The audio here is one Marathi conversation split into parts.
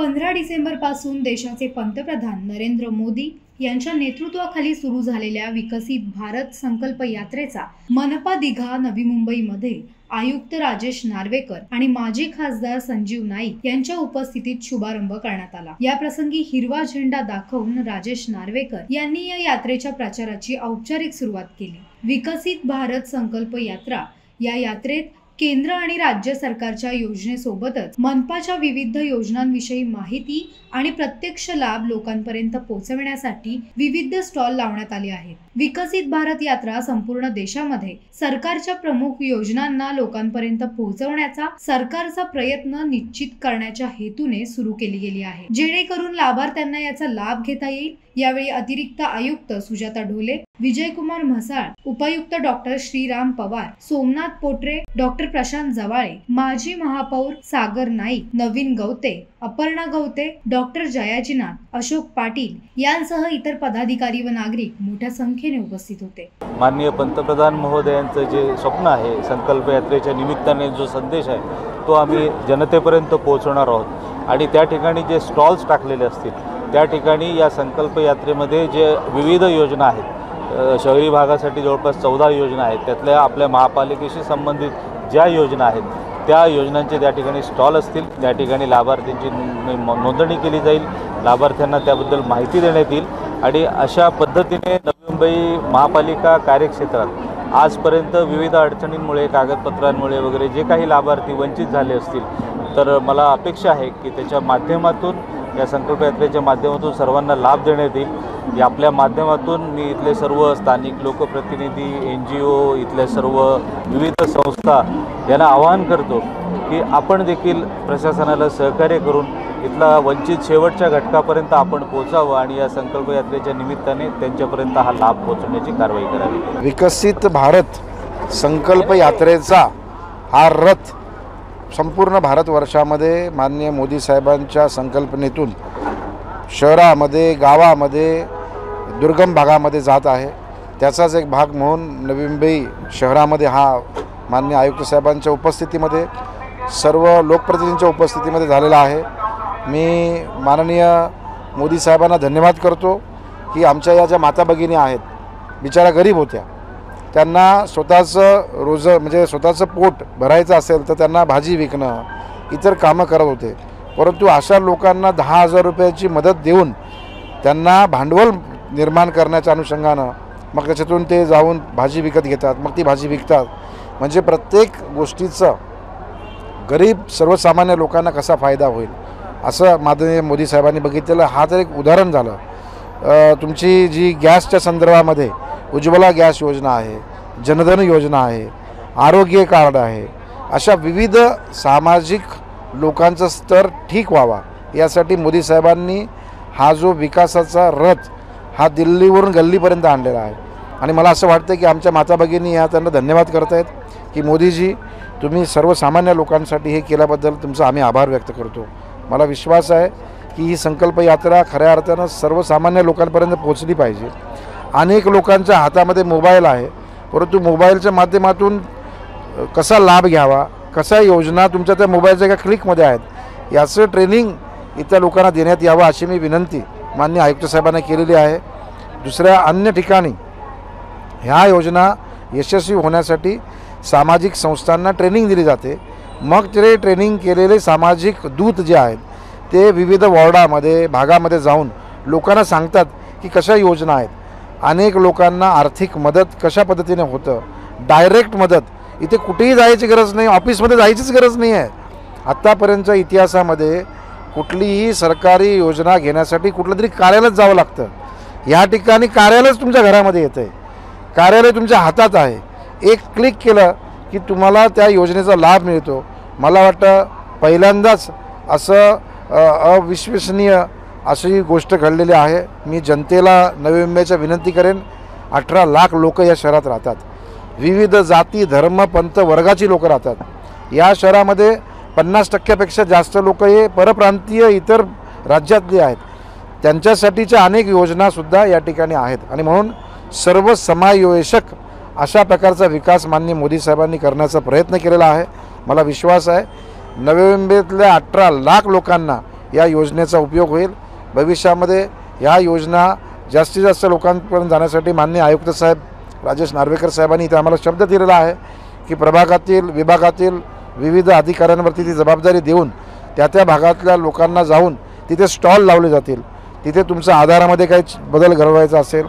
15 डिसेंबरपासून देशाचे पंतप्रधान नरेंद्र मोदी यांच्या नेतृत्वाखाली सुरू झालेल्या विकसित भारत संकल्प यात्रेचा मनपा दिघा नवी मुंबईमध्ये आयुक्त राजेश नार्वेकर आणि माजी खासदार संजीव नाईक यांच्या उपस्थितीत शुभारंभ करण्यात आला। या प्रसंगी हिरवा झेंडा दाखवून राजेश नार्वेकर यांनी या यात्रेच्या प्रचाराची औपचारिक सुरुवात केली। विकसित भारत संकल्प यात्रा या यात्रेत केंद्र आणि राज्य सरकारच्या योजनेसोबतच मनपाच्या विविध योजनांविषयी माहिती आणि प्रत्यक्ष लाभ लोकांपर्यंत पोहोचवण्यासाठी विविध स्टॉल लावण्यात आले आहेत। विकसित भारत यात्रा संपूर्ण देशामध्ये सरकारच्या प्रमुख योजनांना लोकांपर्यंत पोहोचवण्याचा सरकारचा प्रयत्न निश्चित करण्याच्या हेतूने सुरू केली गेली आहे, जेणेकरून लाभार्थ्यांना याचा लाभ घेता येईल। यावेळी अतिरिक्त आयुक्त सुजाता ढोले, विजयकुमार म्हसाळ, उपायुक्त डॉक्टर श्रीराम पवार, सोमनाथ पोटरे, डॉक्टर प्रशांत जवाळे, माजी महापौर सागर नाईक, नवीन गवते, अपर्णा गवते, डॉक्टर जयाजीनाथ, अशोक पाटील यांसह इतर पदाधिकारी व नागरिक मोठ्या संख्येने उपस्थित होते। माननीय पंतप्रधान महोदयांचं जे स्वप्न आहे, संकल्प यात्रेच्या निमित्ताने जो संदेश आहे तो आम्ही जनतेपर्यंत पोहोचवणार आहोत आणि त्या ठिकाणी जे स्टॉल्स टाकलेले असतील त्या ठिकाणी या संकल्प यात्रेमध्ये जे विविध योजना आहेत, शहरी भागासाठी जवळपास 14 योजना आहेत, त्यातल्या आपल्या महापालिकेशी संबंधित ज्या योजना आहेत त्या योजनांचे त्या ठिकाणी स्टॉल असतील। त्या ठिकाणी लाभार्थ्यांची नोंदणी केली जाईल, लाभार्थ्यांना त्याबद्दल माहिती देण्यात येईल आणि अशा पद्धतीने नवी मुंबई महापालिका कार्यक्षेत्रात आजपर्यंत विविध अडचणींमुळे, कागदपत्रांमुळे वगैरे जे काही लाभार्थी वंचित झाले असतील तर मला अपेक्षा आहे की त्याच्या माध्यमातून, या संकल्प यात्रेच्या माध्यमातून सर्वांना लाभ देण्यात येईल। या आपल्या माध्यमातून मी इथले सर्व स्थानिक लोकप्रतिनिधी, NGO, इथल्या सर्व विविध संस्था यांना आवाहन करतो की आपण देखील प्रशासनाला सहकार्य करून इथला वंचित शेवटच्या घटकापर्यंत आपण पोहोचावं आणि या संकल्प यात्रेच्या निमित्ताने त्यांच्यापर्यंत हा लाभ पोहोचवण्याची कारवाई करावी। विकसित भारत संकल्प यात्रेचा हा रथ संपूर्ण भारतवर्षामध्ये माननीय मोदी साहेबांच्या संकल्पनेतून शहरामध्ये, गावामध्ये, दुर्गम भागामध्ये जात आहे। त्याचाच एक भाग म्हणून नवी मुंबई शहरामध्ये हा माननीय आयुक्त साहेबांच्या उपस्थितीमध्ये, सर्व लोकप्रतिनिधींच्या उपस्थितीमध्ये झालेला आहे। मी माननीय मोदी साहेबांना धन्यवाद करतो की आमच्या या ज्या माता भगिनी आहेत, बिचारा गरीब होत्या, त्यांना स्वतःचं म्हणजे स्वतःचं पोट भरायचं असेल तर त्यांना भाजी विकणं, इतर कामं करत होते, परंतु अशा लोकांना 10,000 रुपयाची मदत देऊन त्यांना भांडवल निर्माण करण्याच्या अनुषंगानं मग त्याच्यातून ते जाऊन भाजी विकत घेतात, मग ती भाजी विकतात। म्हणजे प्रत्येक गोष्टीचं गरीब सर्वसामान्य लोकांना कसा फायदा होईल असं माननीय मोदी साहेबांनी बघितलेलं हा तर एक उदाहरण झालं। तुमची जी गॅसच्या संदर्भामध्ये उज्ज्वला गॅस योजना आहे, जनधन योजना आहे, आरोग्य कार्ड आहे, अशा विविध सामाजिक लोकांचा स्तर ठीक व्हावा यासाठी मोदी साहेबांनी हा जो विकासाचा रथ हा दिल्लीवरून गल्लीपर्यंत आणलेला आहे। आणि मला असं वाटतं की आमच्या माता भगिनी या त्यांना धन्यवाद करत आहेत की मोदीजी, तुम्ही सर्वसामान्य लोकांसाठी हे केल्याबद्दल तुमचा आम्ही आभार व्यक्त करतो। मला विश्वास आहे की ही संकल्प यात्रा खऱ्या अर्थानं सर्वसामान्य लोकांपर्यंत पोहोचली पाहिजे। अनेक लोकांच्या हातामध्ये मोबाईल आहे, परंतु मोबाईलच्या माध्यमातून कसा लाभ घ्यावा, कशा योजना तुमच्या त्या मोबाईलच्या एका क्लिकमध्ये आहेत याचं ट्रेनिंग इथल्या लोकांना देण्यात यावं अशी मी विनंती माननीय आयुक्त साहेबांना केलेली आहे। दुसऱ्या अन्य ठिकाणी ह्या योजना यशस्वी होण्यासाठी सामाजिक संस्थांना ट्रेनिंग दिली जाते, मग ते ट्रेनिंग केलेले सामाजिक दूत जे आहेत ते विविध वॉर्डामध्ये, भागामध्ये जाऊन लोकांना सांगतात की कशा योजना आहेत, अनेक लोकांना आर्थिक मदत कशा पद्धतीने होतं, डायरेक्ट मदत, इथे कुठेही जायची गरज नाही, ऑफिसमध्ये जायचीच गरज नाही आहे। आत्तापर्यंतच्या इतिहासामध्ये कुठलीही सरकारी योजना घेण्यासाठी कुठलं तरी कार्यालयात जावं लागतं। या ठिकाणी कार्यालयच तुमच्या घरामध्ये येतं आहे, कार्यालय तुमच्या हातात आहे, एक क्लिक केलं की तुम्हाला त्या योजनेचा लाभ मिळतो। मला वाटतं पहिल्यांदाच असं अविश्वसनीय अशी गोष्ट घडलेली आहे। मी जनतेला नवी मुंबईच्या विनंती करेन, 18 लाख लोक या शहरात राहतात, विविध जाती, धर्म, पंथ, वर्गाची लोक राहतात। या शहरामध्ये 50% जास्त लोक हे परप्रांतीय, इतर राज्यातले आहेत, त्यांच्यासाठीच्या अनेक योजनासुद्धा या ठिकाणी आहेत आणि म्हणून सर्व समावेशक अशा प्रकारचा विकास माननीय मोदी साहेबांनी करण्याचा प्रयत्न केलेला आहे। मला विश्वास आहे नवी मुंबईतल्या 18 लाख लोकांना या योजनेचा उपयोग होईल। भविष्यामध्ये ह्या योजना जास्तीत जास्त लोकांपर्यंत जाण्यासाठी माननीय आयुक्त साहेब राजेश नार्वेकर साहेबांनी इथे आम्हाला शब्द दिलेला आहे की प्रभागातील विभागातील विविध अधिकाऱ्यांवरती ती जबाबदारी देऊन त्या भागातल्या लोकांना जाऊन तिथे स्टॉल लावले जातील। तिथे तुमच्या आधारामध्ये काही बदल घडवायचा असेल,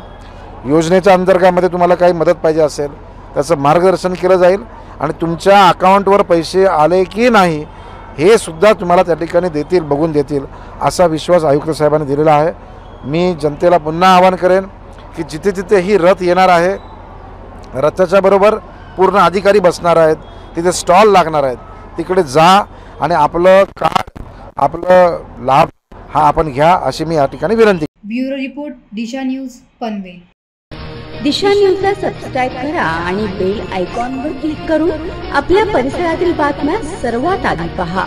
योजनेच्या अंतर्गतामध्ये तुम्हाला काही मदत पाहिजे असेल, त्याचं मार्गदर्शन केलं जाईल आणि तुमच्या अकाउंटवर पैसे आले की नाही हे सुद्धा तुम्हाला त्या ठिकाणी देतील, बघून देतील, असा विश्वास आयुक्त साहेबांनी दिलेला आहे। मी जनतेला पुन्हा आवाहन करेन की जिथे जिथे ही रथ येणार आहे, रथाच्या बरोबर पूर्ण अधिकारी बसणार आहेत, तिथे स्टॉल लागणार आहेत, तिकडे जा आणि आपलं कार्ड, आपलं लाभ हा आपण घ्या, अशी मी या ठिकाणी विनंती। ब्युरो रिपोर्ट, दिशा न्यूज, पनवेल। दिशा न्यूजला सबस्क्राईब करा आणि बेल आयकॉनवर क्लिक करून आपल्या परिसरातील बातम्या सर्वात आधी पहा।